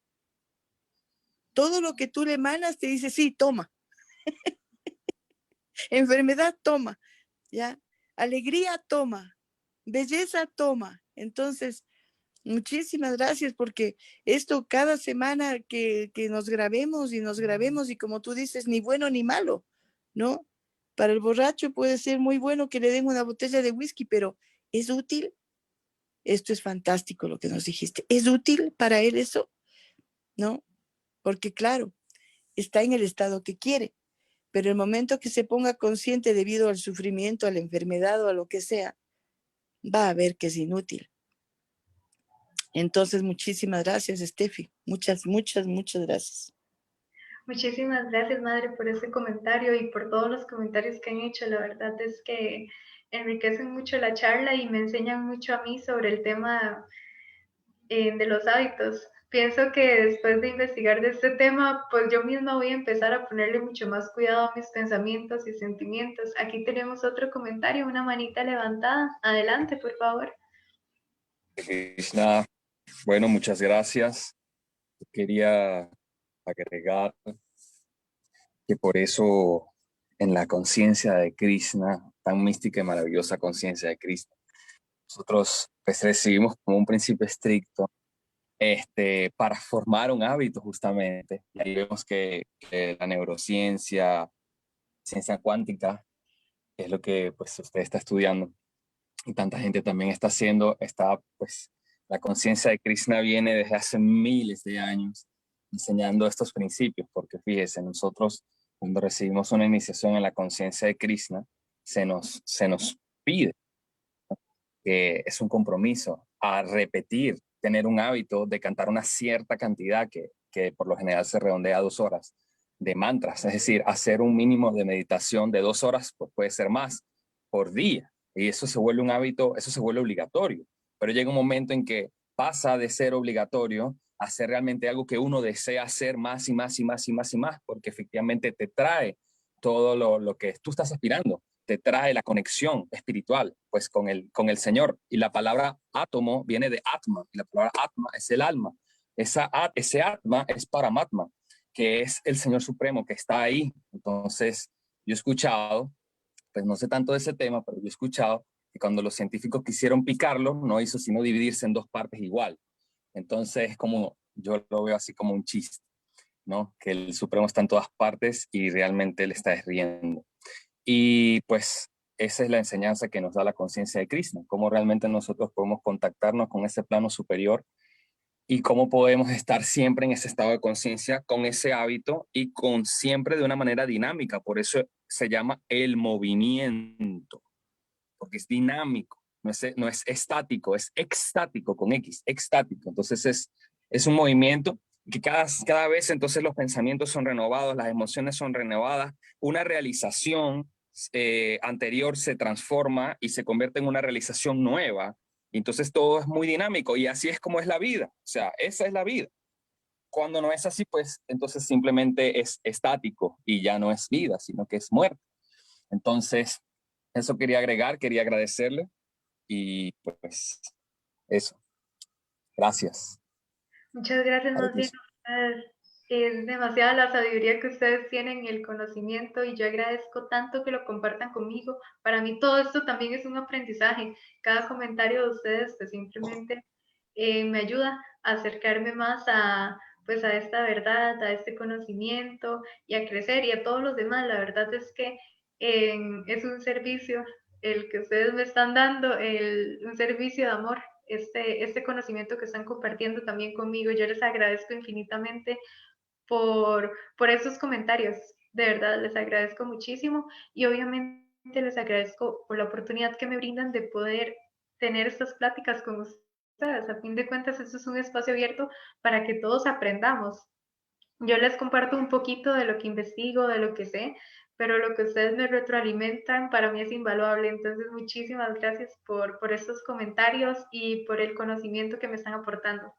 Todo lo que tú le emanas te dice sí, toma. Enfermedad, toma. ¿Ya? Alegría, toma. Belleza, toma. Entonces, muchísimas gracias porque esto cada semana que nos grabemos y como tú dices, ni bueno ni malo, ¿no? Para el borracho puede ser muy bueno que le den una botella de whisky, pero ¿es útil? Esto es fantástico lo que nos dijiste. ¿Es útil para él eso? ¿No? Porque claro, está en el estado que quiere, pero el momento que se ponga consciente debido al sufrimiento, a la enfermedad o a lo que sea, va a ver que es inútil. Entonces, muchísimas gracias, Steffi. Muchas, muchas, muchas gracias. Muchísimas gracias, madre, por ese comentario y por todos los comentarios que han hecho. La verdad es que enriquecen mucho la charla y me enseñan mucho a mí sobre el tema de los hábitos. Pienso que después de investigar de este tema, pues yo misma voy a empezar a ponerle mucho más cuidado a mis pensamientos y sentimientos. Aquí tenemos otro comentario, una manita levantada. Adelante, por favor. Krishna, bueno, muchas gracias. Quería agregar que por eso en la conciencia de Krishna, tan mística y maravillosa conciencia de Krishna, nosotros pues recibimos como un principio estricto para formar un hábito justamente. Y ahí vemos que la neurociencia, ciencia cuántica, es lo que pues usted está estudiando y tanta gente también está haciendo, pues la conciencia de Krishna viene desde hace miles de años enseñando estos principios, porque fíjese, nosotros cuando recibimos una iniciación en la conciencia de Krishna, se nos pide que es un compromiso a repetir, tener un hábito de cantar una cierta cantidad que por lo general se redondea a 2 horas de mantras, es decir, hacer un mínimo de meditación de 2 horas, pues puede ser más por día, y eso se vuelve un hábito, eso se vuelve obligatorio, pero llega un momento en que pasa de ser obligatorio a ser realmente algo que uno desea hacer más y más y más y más y más, porque efectivamente te trae todo lo que tú estás aspirando, te trae la conexión espiritual pues con el Señor. Y la palabra átomo viene de atma, y la palabra atma es el alma. Ese atma es paramatma, que es el Señor Supremo que está ahí. Entonces, yo he escuchado, pues no sé tanto de ese tema, pero yo he escuchado que cuando los científicos quisieron picarlo, no hizo sino dividirse en dos partes igual. Entonces, como yo lo veo así como un chiste, ¿no? Que el Supremo está en todas partes y realmente él está riendo. Y pues esa es la enseñanza que nos da la conciencia de Krishna, cómo realmente nosotros podemos contactarnos con ese plano superior y cómo podemos estar siempre en ese estado de conciencia con ese hábito y con siempre de una manera dinámica. Por eso se llama el movimiento, porque es dinámico, no es estático, es extático con X, extático. Entonces es un movimiento que cada vez entonces los pensamientos son renovados, las emociones son renovadas, una realización anterior se transforma y se convierte en una realización nueva. Entonces todo es muy dinámico y así es como es la vida. O sea, esa es la vida. Cuando no es así, pues entonces simplemente es estático y ya no es vida, sino que es muerte. Entonces, eso quería agregar, quería agradecerle y pues eso. Gracias. Muchas gracias, Hare más bien Krishna. a ustedes. Es demasiada la sabiduría que ustedes tienen y el conocimiento y yo agradezco tanto que lo compartan conmigo. Para mí todo esto también es un aprendizaje. Cada comentario de ustedes pues simplemente me ayuda a acercarme más a pues a esta verdad, a este conocimiento y a crecer y a todos los demás. La verdad es que es un servicio el que ustedes me están dando, un servicio de amor este conocimiento que están compartiendo también conmigo. Yo les agradezco infinitamente por esos comentarios. De verdad, les agradezco muchísimo y obviamente les agradezco por la oportunidad que me brindan de poder tener estas pláticas con ustedes. A fin de cuentas, esto es un espacio abierto para que todos aprendamos. Yo les comparto un poquito de lo que investigo, de lo que sé, pero lo que ustedes me retroalimentan para mí es invaluable. Entonces, muchísimas gracias por estos comentarios y por el conocimiento que me están aportando.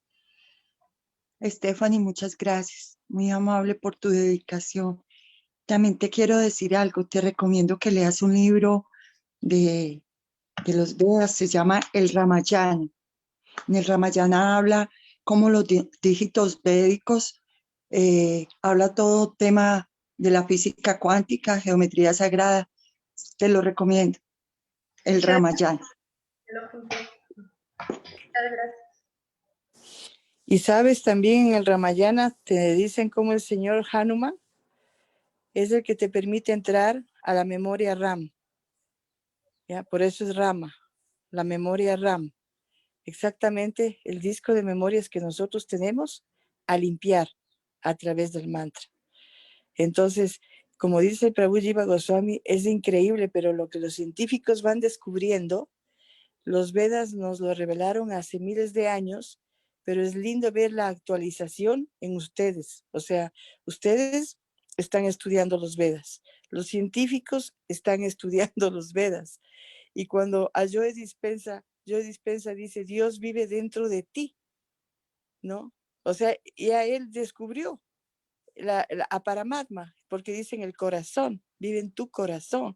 Stephanie, muchas gracias. Muy amable por tu dedicación. También te quiero decir algo. Te recomiendo que leas un libro de los Vedas. Se llama El Ramayana. En el Ramayana habla cómo los dígitos védicos, habla todo tema de la física cuántica, geometría sagrada. Te lo recomiendo. El Muchas Ramayana. gracias. Muchas gracias. Y sabes, también en el Ramayana te dicen cómo el señor Hanuman es el que te permite entrar a la memoria RAM. ¿Ya? Por eso es Rama, la memoria RAM. Exactamente el disco de memorias que nosotros tenemos a limpiar a través del mantra. Entonces, como dice el Prabhu Jiva Goswami, es increíble, pero lo que los científicos van descubriendo, los Vedas nos lo revelaron hace miles de años, pero es lindo ver la actualización en ustedes. O sea, ustedes están estudiando los Vedas, los científicos están estudiando los Vedas. Y cuando a Joe Dispensa dice, Dios vive dentro de ti, ¿no? O sea, ya él descubrió a Paramatma, porque dicen el corazón, vive en tu corazón.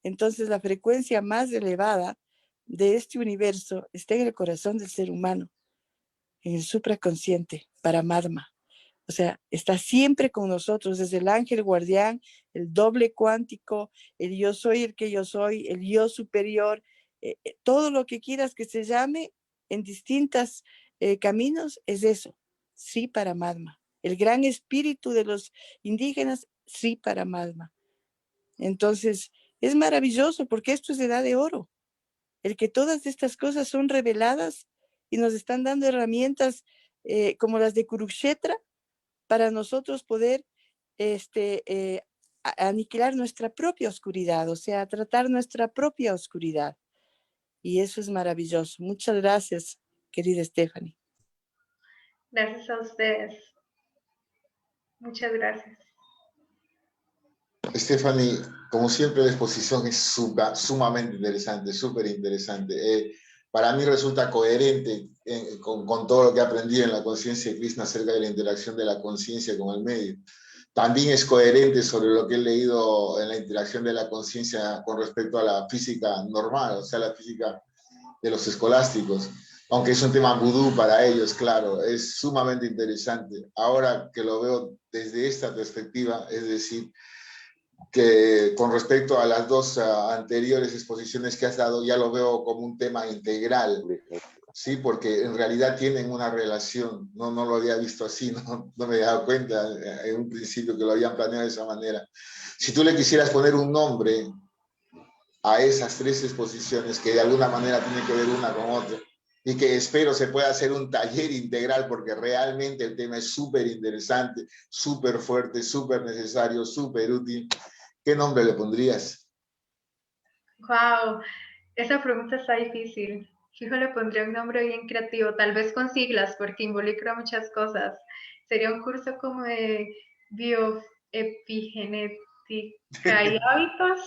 Entonces la frecuencia más elevada de este universo está en el corazón del ser humano, en el supraconsciente, Paramatma. O sea, está siempre con nosotros, desde el ángel guardián, el doble cuántico, el yo soy el que yo soy, el yo superior, todo lo que quieras que se llame en distintos caminos es eso, Sri Paramatma. El gran espíritu de los indígenas, Sri Paramatma. Entonces, es maravilloso porque esto es edad de oro. El que todas estas cosas son reveladas y nos están dando herramientas como las de Kurukshetra para nosotros poder aniquilar nuestra propia oscuridad, o sea, tratar nuestra propia oscuridad. Y eso es maravilloso. Muchas gracias, querida Stephanie. Gracias a ustedes. Muchas gracias. Stephanie, como siempre la exposición es sumamente interesante, súper interesante. para mí resulta coherente con todo lo que he aprendido en la conciencia de Krishna acerca de la interacción de la conciencia con el medio. También es coherente sobre lo que he leído en la interacción de la conciencia con respecto a la física normal, o sea, la física de los escolásticos, aunque es un tema vudú para ellos, claro, es sumamente interesante. Ahora que lo veo desde esta perspectiva, es decir, que con respecto a las dos anteriores exposiciones que has dado, ya lo veo como un tema integral, sí, porque en realidad tienen una relación, no lo había visto así, no me he dado cuenta en un principio que lo habían planeado de esa manera. Si tú le quisieras poner un nombre a esas tres exposiciones que de alguna manera tienen que ver una con otra, y que espero se pueda hacer un taller integral, porque realmente el tema es súper interesante, súper fuerte, súper necesario, súper útil, ¿qué nombre le pondrías? Wow, esa pregunta está difícil. Fijo, le pondría un nombre bien creativo, tal vez con siglas, porque involucra muchas cosas. Sería un curso como de bioepigenética y hábitos.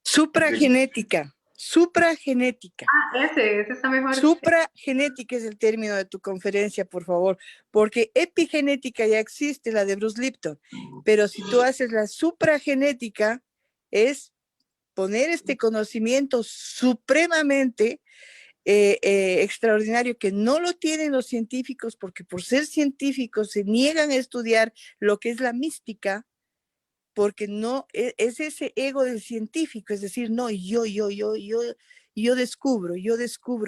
Supragenética. Supragenética. Ese está mejor. Supragenética es el término de tu conferencia, por favor, porque epigenética ya existe, la de Bruce Lipton, pero si tú haces la supragenética, es poner este conocimiento supremamente extraordinario que no lo tienen los científicos, porque por ser científicos se niegan a estudiar lo que es la mística, porque no es ese ego del científico, es decir, no, yo descubro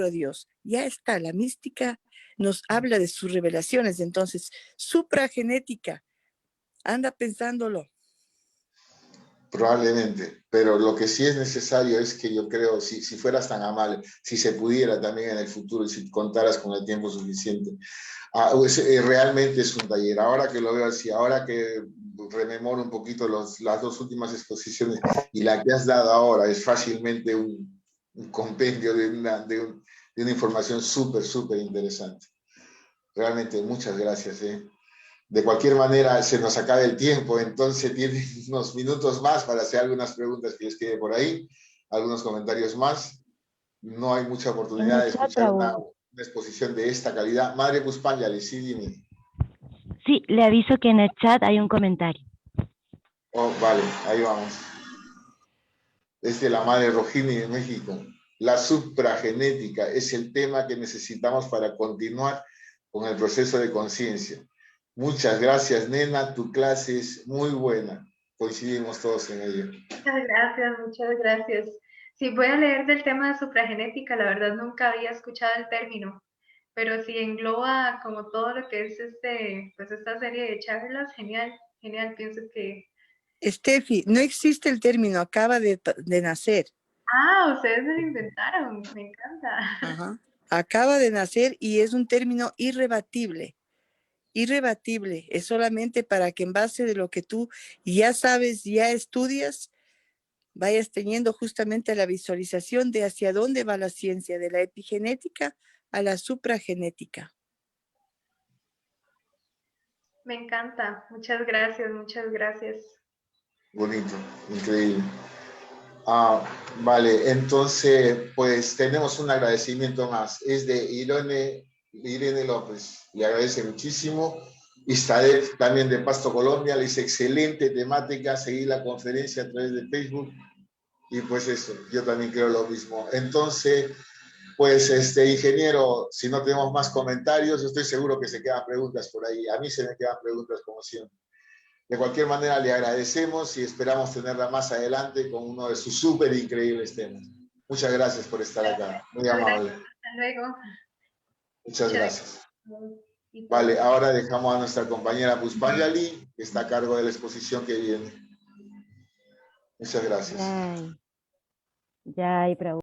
a Dios. Ya está, la mística nos habla de sus revelaciones, entonces, supragenética, anda pensándolo. Probablemente, pero lo que sí es necesario es que yo creo, si fueras tan amable, si se pudiera también en el futuro y si contaras con el tiempo suficiente, realmente es un taller. Ahora que lo veo así, ahora que rememoro un poquito las dos últimas exposiciones y la que has dado ahora es fácilmente un compendio de una información súper, súper interesante. Realmente, muchas gracias. De cualquier manera, se nos acaba el tiempo, entonces tienen unos minutos más para hacer algunas preguntas que les quede por ahí, algunos comentarios más. No hay mucha oportunidad de escuchar una exposición de esta calidad. Madre Puspáñali, sí, dime. Sí, le aviso que en el chat hay un comentario. Oh, vale, ahí vamos. Es de la Madre Rojini de México. La supragenética es el tema que necesitamos para continuar con el proceso de conciencia. Muchas gracias, nena. Tu clase es muy buena. Coincidimos todos en ello. Muchas gracias. Sí, voy a leer del tema de supragenética. La verdad nunca había escuchado el término, pero si engloba como todo lo que es pues esta serie de charlas, genial, pienso que... Steffi, no existe el término, acaba de nacer. Ustedes lo inventaron, me encanta. Ajá. Acaba de nacer y es un término irrebatible. Irrebatible, es solamente para que en base de lo que tú ya sabes, ya estudias, vayas teniendo justamente la visualización de hacia dónde va la ciencia, de la epigenética a la supragenética. Me encanta, muchas gracias, muchas gracias. Bonito, increíble. Vale, entonces, pues tenemos un agradecimiento más. Es de Irene López. Le agradece muchísimo. Istadef, también de Pasto, Colombia, le dice excelente temática, seguí la conferencia a través de Facebook. Y pues eso, yo también creo lo mismo. Entonces, pues ingeniero, si no tenemos más comentarios, yo estoy seguro que se quedan preguntas por ahí. A mí se me quedan preguntas como siempre. De cualquier manera, le agradecemos y esperamos tenerla más adelante con uno de sus súper increíbles temas. Muchas gracias por estar acá. Muy amable. Hasta luego. Muchas gracias. Vale, ahora dejamos a nuestra compañera Puspáñali, que está a cargo de la exposición que viene. Muchas gracias. Ya hay preguntas.